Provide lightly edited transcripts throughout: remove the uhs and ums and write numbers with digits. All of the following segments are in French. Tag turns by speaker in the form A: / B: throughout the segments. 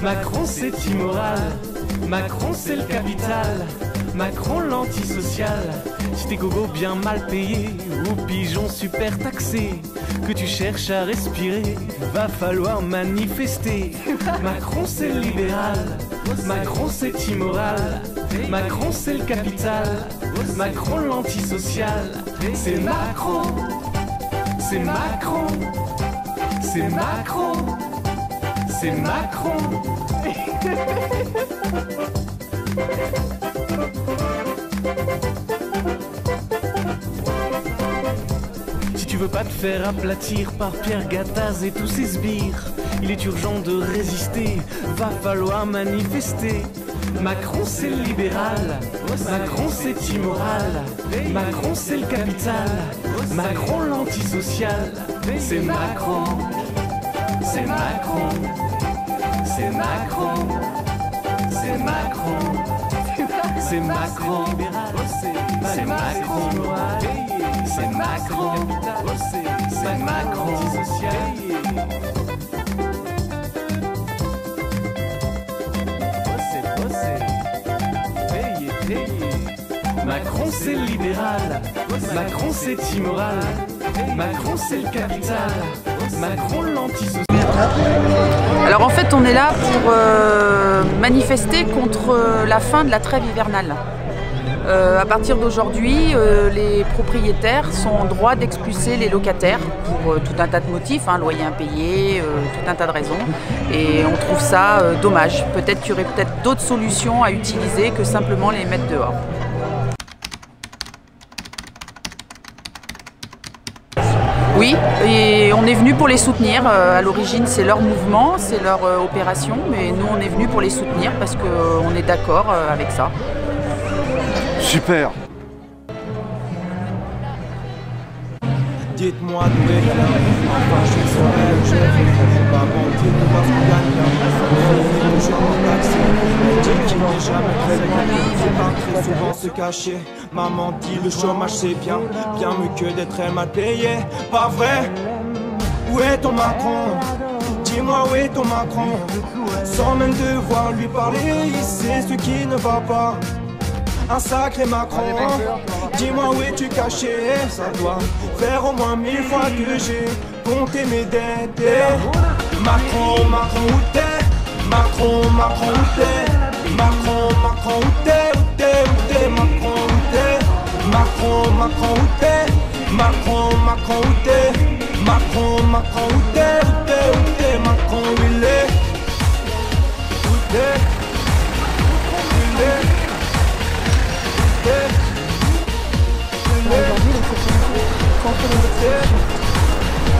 A: Macron c'est immoral, Macron c'est le capital, Macron l'antisocial. Si t'es gogo bien mal payé ou pigeon super taxé, que tu cherches à respirer, va falloir manifester. Macron c'est le libéral, Macron c'est immoral, Macron c'est le capital, Macron l'antisocial. C'est Macron, c'est Macron, c'est Macron, c'est Macron. Si tu veux pas te faire aplatir par Pierre Gattaz et tous ses sbires, il est urgent de résister, va falloir manifester. Macron c'est le libéral, Macron c'est immoral, Macron c'est le capital, Macron l'antisocial. C'est Macron, c'est Macron, c'est Macron, c'est Macron, c'est Macron, c'est Macron, c'est Macron, c'est Macron, Macron c'est le libéral, Macron c'est immoral, Macron c'est le capital, Macron l'antisocial.
B: Alors en fait on est là pour manifester contre la fin de la trêve hivernale. À partir d'aujourd'hui, les propriétaires sont en droit d'expulser les locataires pour tout un tas de motifs, loyer impayé, tout un tas de raisons. Et on trouve ça dommage. Peut-être qu'il y aurait peut-être d'autres solutions à utiliser que simplement les mettre dehors. Oui, et on est venu pour les soutenir. À l'origine, c'est leur mouvement, c'est leur opération, mais nous, on est venu pour les soutenir parce qu'on est d'accord avec ça.
C: Super.
D: Dites-moi d'où est là, enfin je serai le chef, faut pas mentir de voir ce qu'on gagne bien. Je n'ai accès, on dit qu'il n'est jamais très bien, c'est pas très souvent se cacher. Maman dit le chômage c'est bien, bien mieux que d'être très mal payé. Pas vrai? Où est ton Macron? Dis-moi où est ton Macron? Sans même devoir lui parler, il sait ce qui ne va pas. Un sacré Macron, dis-moi où es-tu caché? Ça doit faire au moins 1000 fois que j'ai compté mes dettes. Macron, Macron, où t'es? Macron, Macron, où t'es? Macron, Macron, où t'es? Où t'es? Où t'es? Macron, où t'es? Macron, Macron, où t'es? Macron, Macron, où t'es? Macron, Macron, où t'es? Où t'es? Où t'es? Macron, où il est? Où t'es? Où il est?
B: Aujourd'hui, donc c'est contre les expulsions.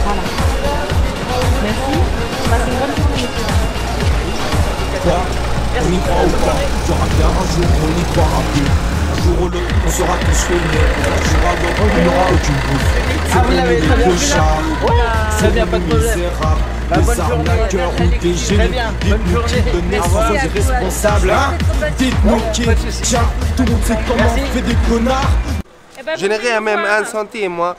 B: Voilà. Merci. Passez une bonne journée.
D: Quoi? On y croit ou pas? Tu auras bien un jour, on y croira plus. Un jour ou l'autre, on sera tous filmés. Un jour à l'autre, on n'aura aucune bouffe.
E: Ah, vous l'avez très bien vu là? Très bien, pas de problème.
D: Des arnaqueurs ou des génies. Dites-nous qui de naissance est responsable, hein? Dites-nous qui. Tiens, tout le monde sait comment on fait des connards.
F: Je n'ai rien, même 1 centime, moi.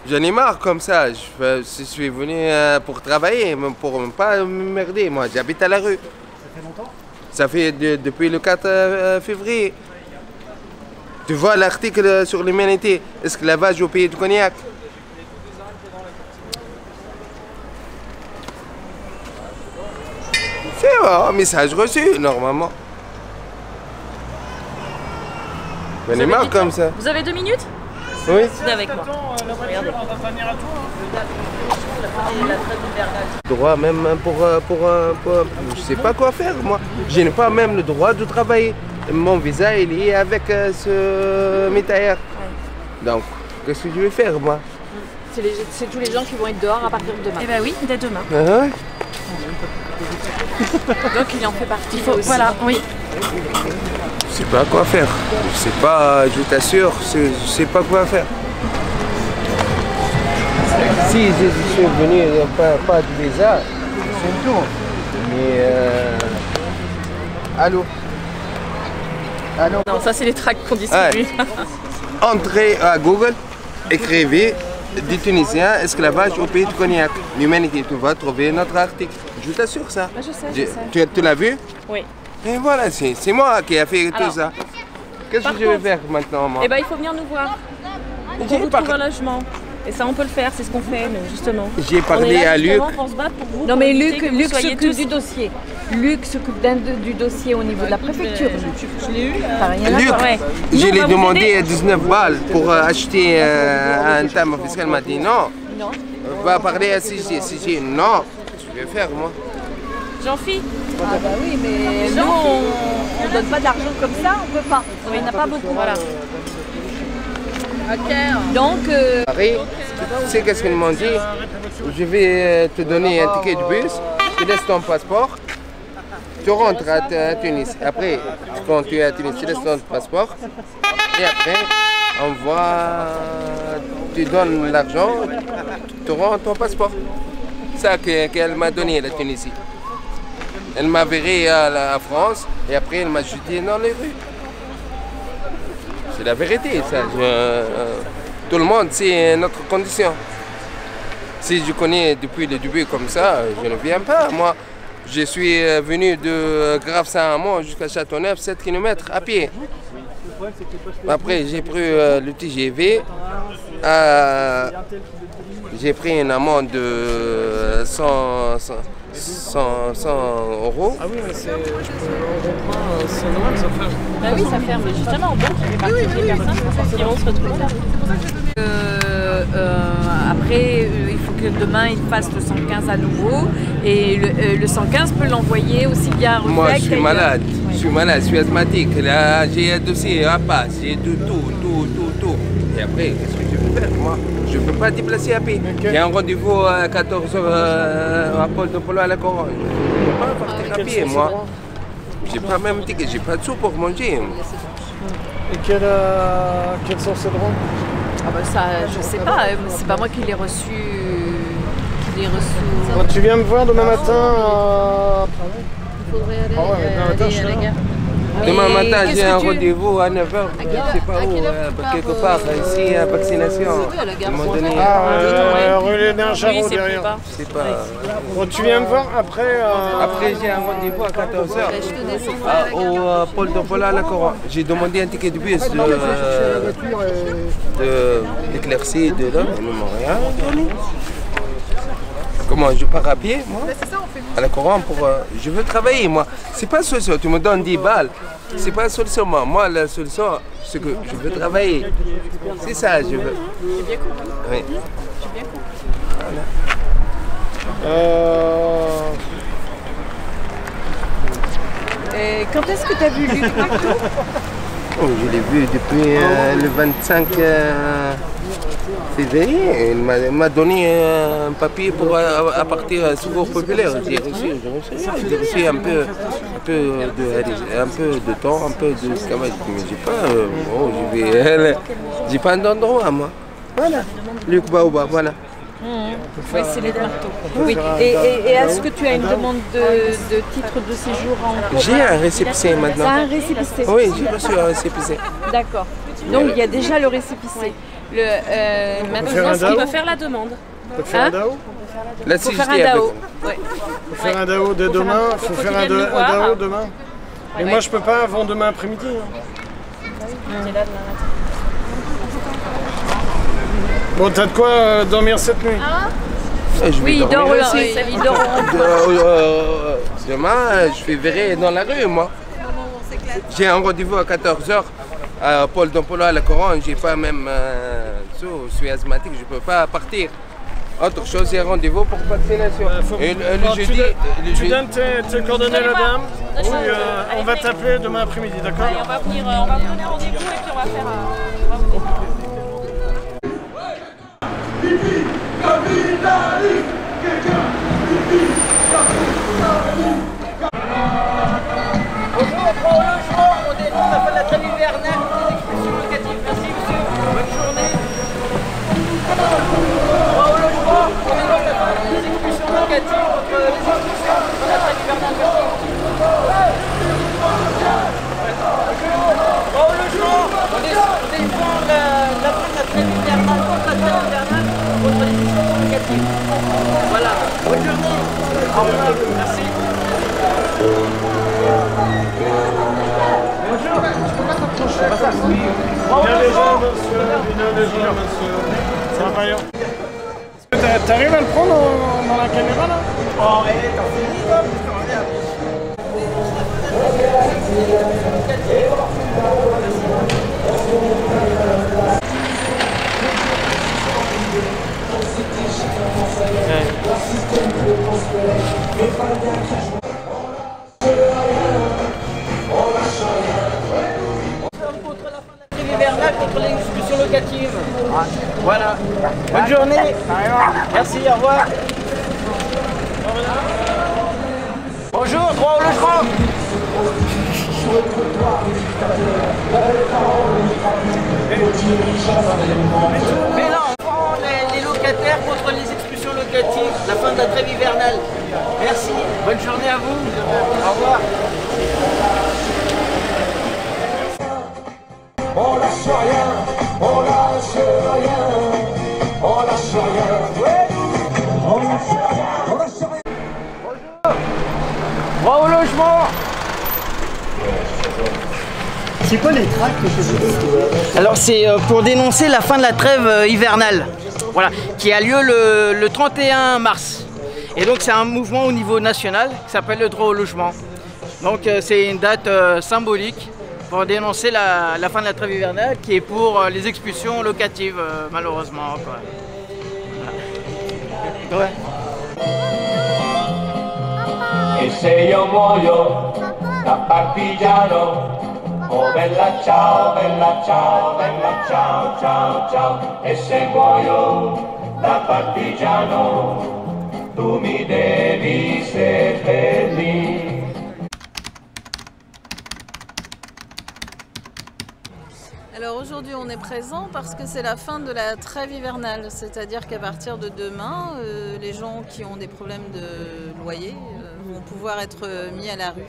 F: J'en ai marre comme ça. Je suis venu pour travailler, pour ne pas m'emmerder. Moi, j'habite à la rue.
E: Ça fait longtemps?
F: Ça fait depuis le 4 février. Tu vois l'article sur l'humanité, esclavage au pays du cognac. C'est un message reçu, normalement. J'en ai marre comme ça.
G: Vous avez 2 minutes?
F: Oui.
G: C'est avec moi. Regardez.
F: Droit même pour je sais pas quoi faire, moi. Je n'ai pas même le droit de travailler. Mon visa il est avec ce métailleur. Donc, qu'est-ce que je vais faire, moi?
G: C'est tous les gens qui vont être dehors à partir de demain.
B: Eh ben oui, dès demain.
F: Ah ouais.
G: Donc il en fait partie.
B: Voilà, oui.
F: Je sais pas quoi faire. Je sais pas, je t'assure, je sais pas quoi faire. Si je suis venu, pas de visa, c'est tout. Mais allô? Allô?
G: Non, ça c'est les tracts qu'on distribue.
F: Ouais. Entrez à Google, écrivez des Tunisiens, esclavage au pays de Cognac. L'humanité, tu vas trouver notre article. Je t'assure ça.
G: Je sais, je sais.
F: Tu l'as vu?
G: Oui.
F: Et voilà, c'est moi qui ai fait tout ça. Qu'est-ce que je vais faire maintenant, moi?
G: Eh ben, il faut venir nous voir. Pour qu'on vous trouve un logement. Et ça, on peut le faire, c'est ce qu'on fait, nous, justement.
F: J'ai parlé à Luc.
G: Pour se battre pour vous,
H: Non mais
G: pour
H: Luc
G: que vous soyez
H: s'occupe
G: tous-
H: du dossier. Luc s'occupe du dossier au niveau de la préfecture.
G: Je l'ai eu.
H: T'as rien à
F: Luc,
H: voir.
G: Ouais.
F: je
G: Nous, on
F: lui ai
G: va vous
F: demandé
G: aider.
F: 19 balles pour acheter un timbre fiscal. Il m'a dit non.
G: Non.
F: Va parler à CG. CG, non. Je vais faire, moi.
G: Jean-Philippe.
H: Ah bah oui, mais nous on donne pas d'argent comme ça, on peut pas. On n'a pas beaucoup.
G: Voilà.
H: Donc
F: Paris, tu sais qu'est-ce qu'ils m'ont dit? Je vais te donner un ticket de bus, tu laisses ton passeport, tu rentres à Tunis. Après, quand tu es à Tunis, tu laisses ton passeport. Et après, tu donnes l'argent, tu rends ton passeport. C'est ça qu'elle m'a donné, la Tunisie. Elle m'a viré à la France et après elle m'a jeté dans les rues. C'est la vérité, ça. Tout le monde sait notre condition. Si je connais depuis le début comme ça, je ne viens pas. Moi, je suis venu de Grave-Saint-Amand jusqu'à Châteauneuf, 7 km à pied. Après, j'ai pris le TGV. J'ai pris une amende de 100 euros.
E: Ah oui, mais c'est normal, ça ferme.
G: Bah oui, ça ferme. Justement, donc, il fait partie des personnes qui vont se retrouver là.
H: après il faut que demain il fasse le 115 à nouveau et le 115 peut l'envoyer aussi bien à
F: Moi,
H: Ruffec
F: je suis malade. Je suis malade, je suis asthmatique. Là, j'ai un dossier à passe, j'ai tout. Et après, qu'est-ce que je peux faire, moi? Je ne peux pas déplacer à pied. J'ai un rendez-vous à 14h à Paul de Polo à la Couronne. Je ne peux pas partir à pied, moi. J'ai pas même ticket, j'ai pas de sous pour manger.
E: Et quels sont ces droits?
H: Ah bah ça je sais pas, c'est pas moi qui l'ai reçu.
E: Quand tu viens me voir demain matin,
G: Il faudrait aller,
E: Ah ouais, demain matin, je suis
G: à la
E: là.
G: gare.
F: Demain matin,
H: qu'est-ce
F: j'ai
H: que
F: un
H: tu-
F: rendez-vous à 9h. Je ne sais pas où, quelque part, ici, à vaccination. Ils m'ont donné.
E: rue Lénin
G: Oui,
E: Charot
G: c'est plus
E: derrière.
G: bas.
F: Je sais pas.
E: Bon, tu viens me voir après.
F: Après, j'ai un rendez-vous à 14h au Paul de Polo à la Couronne. J'ai demandé un ticket de bus d'éclaircie de là, ils ne m'ont rien donné. Comment je pars à pied, moi, à la Couronne pour. Je veux travailler, moi. C'est pas solution. Tu me donnes 10 balles. C'est pas solution, moi. Moi, la solution, c'est que je veux travailler. C'est ça, je veux.
G: J'ai bien compris.
F: Oui.
G: J'ai bien compris.
H: Et quand est-ce que tu as vu Luc Macto?
F: Oh, je l'ai vu depuis le 25 février. Il m'a donné un papier pour à partir du secours populaire. J'ai reçu un peu de temps, un peu de travail. Mais j'ai pas, j'ai pas d'endroit, moi. Voilà. Luc Baoba, voilà.
H: Oui, c'est les marteaux. Oui. Et est-ce que tu as une demande de titre de séjour en
F: J'ai un récépissé
H: Tu
F: maintenant.
H: as un récépissé?
F: Oui, j'ai reçu un récépissé.
H: D'accord. Donc il y a déjà le récépissé. Maintenant,
E: faire un
G: On
E: DAO?
G: peut faire la demande.
E: Faut faire un
H: Hein?
E: DAO?
F: Là,
H: faut
F: si
H: faire un
F: j'étais
H: DAO.
F: avec.
H: Ouais.
E: Faut faire un DAO dès demain. Faut
G: faut
E: faire
G: qu'il
E: un
G: vienne nous voir.
E: DAO demain. Et moi, je peux pas avant demain après-midi.
G: C'est là demain matin.
E: Bon, t'as de quoi dormir cette nuit?
F: Je vais
H: Oui, il dort
F: dormir
H: là.
F: ici.
H: Il dort
F: Demain, je vais verrer dans la rue, moi. J'ai un rendez-vous à 14h à Paul de Polo à la Couronne. J'ai pas même. Je suis asthmatique, je peux pas partir. Autre chose, j'ai un rendez-vous pour vaccination. Et le jeudi.
E: Tu donnes tes coordonnées à la dame. Oui, on va t'appeler demain après-midi, d'accord?
G: Allez, on va vous donner rendez-vous et puis on va faire on va vous dire.
B: Bonjour, on prend au logement, on dénonce la fin de la trêve hivernale, des expulsions locatives. Merci monsieur, bonne journée. On prend au logement, on dénonce la fin des expulsions locatives contre les expulsions de la trêve hivernale. On prend au logement, on défend la fin de la trêve hivernale contre la trêve hivernale. locatif. Voilà. Bonne journée. Au revoir. Merci. Bonjour. Je peux pas t'approcher.
E: Bien les gens, monsieur. Bien les gens, monsieur. Ça va bien. T'arrives à le prendre dans la caméra là?
F: Oh, t'as fini toi?
B: Contre la fin de la trêve hivernale, contre l'expulsion locative. Voilà. Bonne journée. Merci, au revoir. Bonjour, droit au logement. Mais là, on prend les locataires contre les expulsions locatives, la fin de la trêve hivernale. Merci, bonne journée à vous. Au revoir.
I: On lâche rien, on lâche rien, on lâche rien, ouais. On lâche rien, on lâche rien.
B: Bonjour. Droit au logement.
J: C'est quoi les tracts que c'est?
B: Alors c'est pour dénoncer la fin de la trêve hivernale, voilà, qui a lieu le 31 mars. Et donc c'est un mouvement au niveau national qui s'appelle le droit au logement. Donc c'est une date symbolique pour dénoncer la fin de la trêve hivernale qui est pour les expulsions locatives malheureusement, quoi. Voilà. Ouais.
I: E se io muoio da partigiano, oh bella ciao, bella ciao, bella ciao, ciao, ciao. E se muoio da partigiano, tu mi devi seppellire.
K: Alors aujourd'hui on est présent parce que c'est la fin de la trêve hivernale, c'est-à-dire qu'à partir de demain, les gens qui ont des problèmes de loyer vont pouvoir être mis à la rue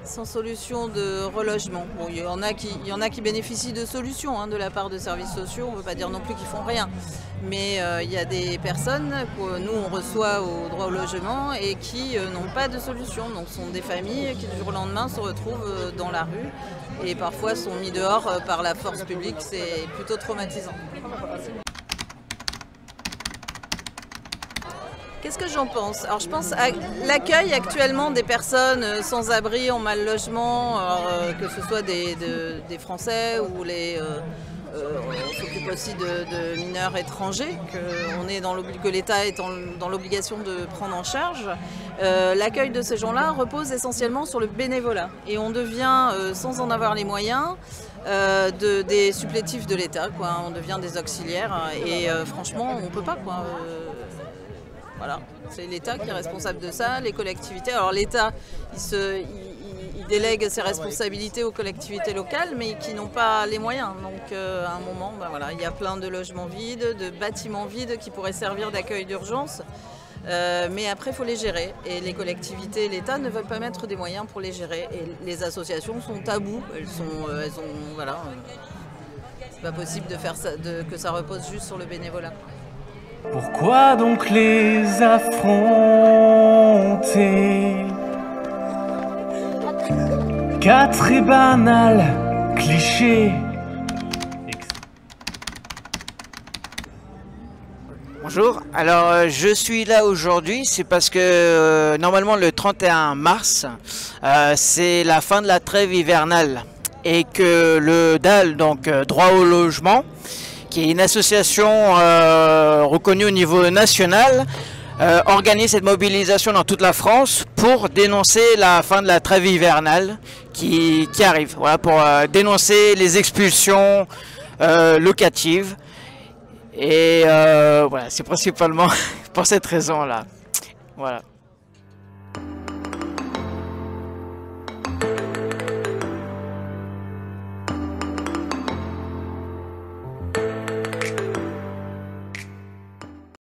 K: sans solution de relogement. Bon, il y en a qui bénéficient de solutions de la part de services sociaux, on ne veut pas dire non plus qu'ils font rien, mais il y a des personnes que nous on reçoit au droit au logement et qui n'ont pas de solution. Donc ce sont des familles qui du jour au lendemain se retrouvent dans la rue et parfois sont mis dehors par la force publique, c'est plutôt traumatisant. Qu'est-ce que j'en pense? Alors je pense à l'accueil actuellement des personnes sans abri, en mal logement, que ce soit des Français ou on s'occupe aussi de mineurs étrangers que l'État est dans l'obligation de prendre en charge. L'accueil de ces gens-là repose essentiellement sur le bénévolat et on devient, sans en avoir les moyens, des supplétifs de l'État, on devient des auxiliaires et franchement on ne peut pas. Voilà, c'est l'État qui est responsable de ça, les collectivités. Alors l'État, il délègue ses responsabilités aux collectivités locales, mais qui n'ont pas les moyens. Donc à un moment, voilà, il y a plein de logements vides, de bâtiments vides qui pourraient servir d'accueil d'urgence. Mais après, il faut les gérer. Et les collectivités et l'État ne veulent pas mettre des moyens pour les gérer. Et les associations sont à bout. Voilà. C'est pas possible de faire ça, que ça repose juste sur le bénévolat.
A: Pourquoi donc les affronter? Quatre et banal cliché.
B: Bonjour, alors je suis là aujourd'hui, c'est parce que normalement le 31 mars, c'est la fin de la trêve hivernale et que le DAL, donc Droit au logement, qui est une association reconnue au niveau national, organise cette mobilisation dans toute la France pour dénoncer la fin de la trêve hivernale qui arrive. Voilà, pour dénoncer les expulsions locatives. Et voilà, c'est principalement pour cette raison-là. Voilà.